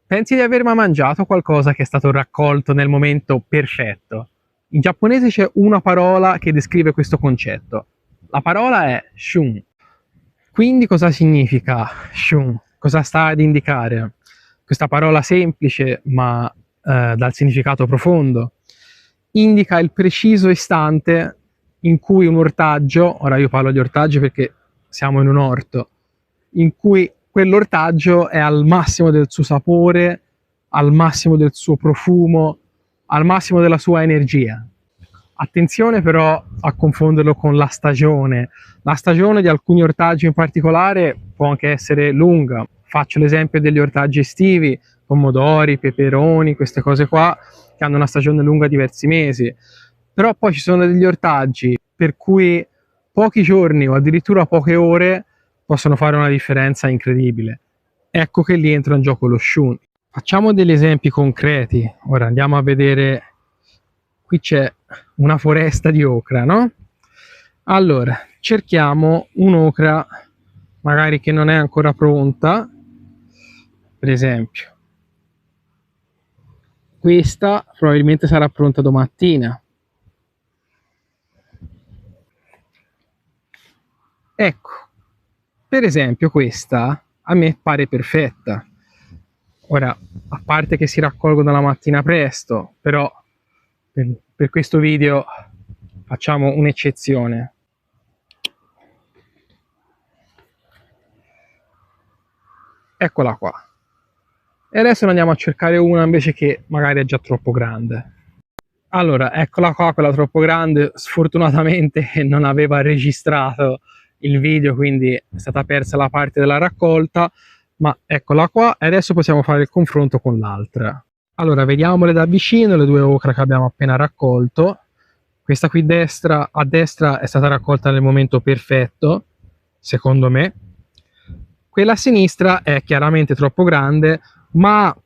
Pensi di aver mai mangiato qualcosa che è stato raccolto nel momento perfetto? In giapponese c'è una parola che descrive questo concetto. La parola è shun. Quindi cosa significa shun? Cosa sta ad indicare? Questa parola semplice ma dal significato profondo indica il preciso istante in cui un ortaggio, ora io parlo di ortaggio perché siamo in un orto, in cui quell'ortaggio è al massimo del suo sapore, al massimo del suo profumo, al massimo della sua energia. Attenzione però a confonderlo con la stagione. La stagione di alcuni ortaggi in particolare può anche essere lunga. Faccio l'esempio degli ortaggi estivi, pomodori, peperoni, queste cose qua, che hanno una stagione lunga diversi mesi. Però poi ci sono degli ortaggi per cui pochi giorni o addirittura poche ore possono fare una differenza incredibile. Ecco che lì entra in gioco lo shun. Facciamo degli esempi concreti. Ora andiamo a vedere. Qui c'è una foresta di ocra, no? Allora, cerchiamo un'ocra magari che non è ancora pronta, per esempio. Questa probabilmente sarà pronta domattina. Ecco, per esempio questa a me pare perfetta. Ora, a parte che si raccolgono la mattina presto, però per questo video facciamo un'eccezione. Eccola qua. E adesso ne andiamo a cercare una invece che magari è già troppo grande. Allora, eccola qua, quella troppo grande, sfortunatamente non aveva registrato il video, quindi è stata persa la parte della raccolta, ma eccola qua e adesso possiamo fare il confronto con l'altra. Allora, vediamole da vicino, le due ocra che abbiamo appena raccolto. Questa qui a destra è stata raccolta nel momento perfetto, secondo me. Quella a sinistra è chiaramente troppo grande, ma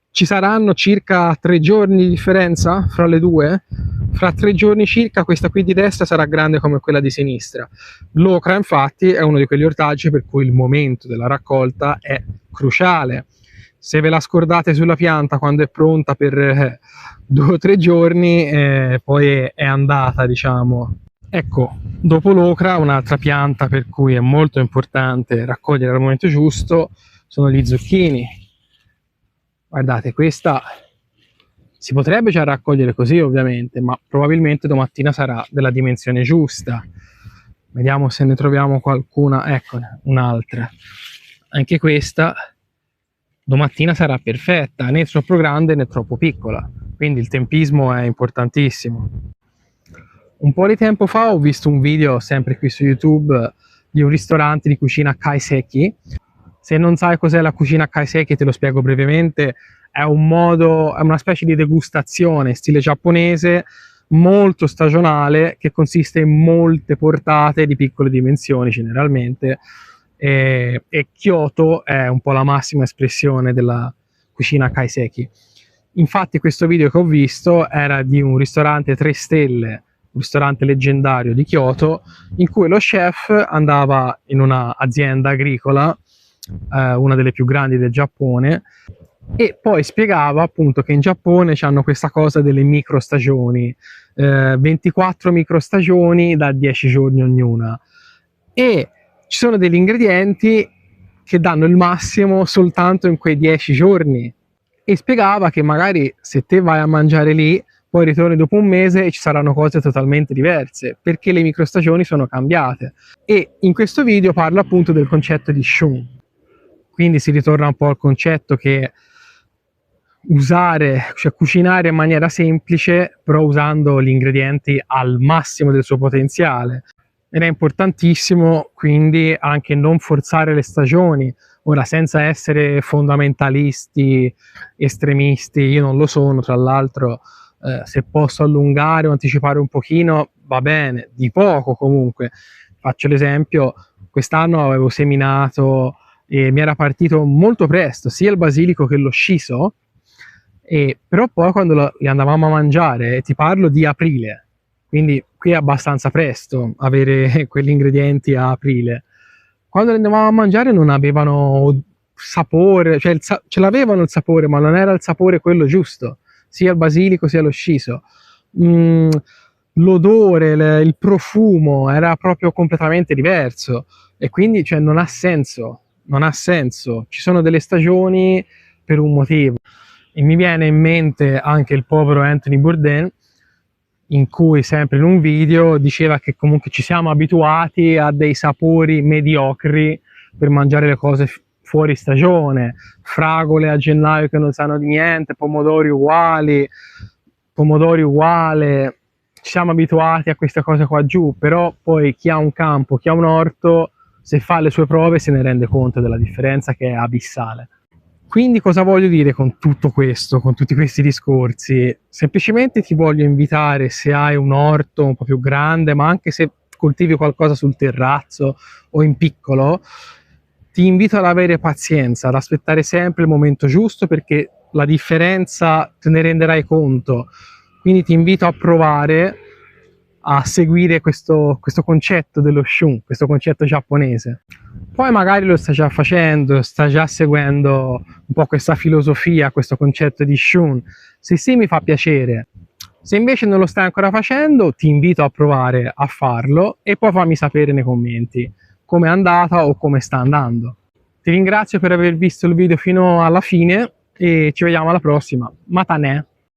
ci saranno circa 3 giorni di differenza fra le due? Fra 3 giorni circa questa qui di destra sarà grande come quella di sinistra. L'ocra infatti è uno di quegli ortaggi per cui il momento della raccolta è cruciale. Se ve la scordate sulla pianta quando è pronta per 2 o 3 giorni, poi è andata, diciamo. Ecco, dopo l'ocra un'altra pianta per cui è molto importante raccogliere al momento giusto sono gli zucchini. Guardate, questa si potrebbe già raccogliere così ovviamente, ma probabilmente domattina sarà della dimensione giusta. Vediamo se ne troviamo qualcuna, eccone, un'altra. Anche questa domattina sarà perfetta, né troppo grande né troppo piccola, quindi il tempismo è importantissimo. Un po' di tempo fa ho visto un video, sempre qui su YouTube, di un ristorante di cucina kaiseki. Se non sai cos'è la cucina kaiseki te lo spiego brevemente. È una specie di degustazione stile giapponese, molto stagionale, che consiste in molte portate di piccole dimensioni generalmente, e Kyoto è un po' la massima espressione della cucina kaiseki. Infatti questo video che ho visto era di un ristorante 3 stelle, un ristorante leggendario di Kyoto, in cui lo chef andava in un'azienda agricola, una delle più grandi del Giappone, e poi spiegava appunto che in Giappone hanno questa cosa delle microstagioni, 24 microstagioni da 10 giorni ognuna, e ci sono degli ingredienti che danno il massimo soltanto in quei 10 giorni, e spiegava che magari se te vai a mangiare lì poi ritorni dopo un mese e ci saranno cose totalmente diverse perché le microstagioni sono cambiate. E in questo video parlo appunto del concetto di shun, quindi si ritorna un po' al concetto che cucinare in maniera semplice, però usando gli ingredienti al massimo del suo potenziale. Ed è importantissimo quindi anche non forzare le stagioni. Ora, senza essere fondamentalisti, estremisti, io non lo sono, tra l'altro, se posso allungare o anticipare un pochino va bene, di poco comunque. Faccio l'esempio, quest'anno avevo seminato e mi era partito molto presto sia il basilico che lo shiso, però poi quando li andavamo a mangiare, ti parlo di aprile, quindi qui è abbastanza presto avere quegli ingredienti a aprile. Quando li andavamo a mangiare non avevano sapore, cioè ce l'avevano il sapore, ma non era il sapore quello giusto, sia il basilico sia lo sciso. L'odore, il profumo era proprio completamente diverso e quindi cioè, non ha senso, non ha senso. Ci sono delle stagioni per un motivo. E mi viene in mente anche il povero Anthony Bourdain, in cui sempre in un video diceva che comunque ci siamo abituati a dei sapori mediocri per mangiare le cose fuori stagione, fragole a gennaio che non sanno di niente, pomodori uguali, ci siamo abituati a queste cose qua giù, però poi chi ha un campo, chi ha un orto, se fa le sue prove se ne rende conto della differenza che è abissale. Quindi cosa voglio dire con tutto questo, con tutti questi discorsi? Semplicemente ti voglio invitare, se hai un orto un po' più grande, ma anche se coltivi qualcosa sul terrazzo o in piccolo, ti invito ad avere pazienza, ad aspettare sempre il momento giusto, perché la differenza te ne renderai conto. Quindi ti invito a provare a seguire questo concetto dello shun, questo concetto giapponese. Poi magari lo stai già facendo, stai già seguendo un po' questa filosofia, questo concetto di shun. Se sì, mi fa piacere. Se invece non lo stai ancora facendo, ti invito a provare a farlo e poi fammi sapere nei commenti come è andata o come sta andando. Ti ringrazio per aver visto il video fino alla fine e ci vediamo alla prossima. Matane!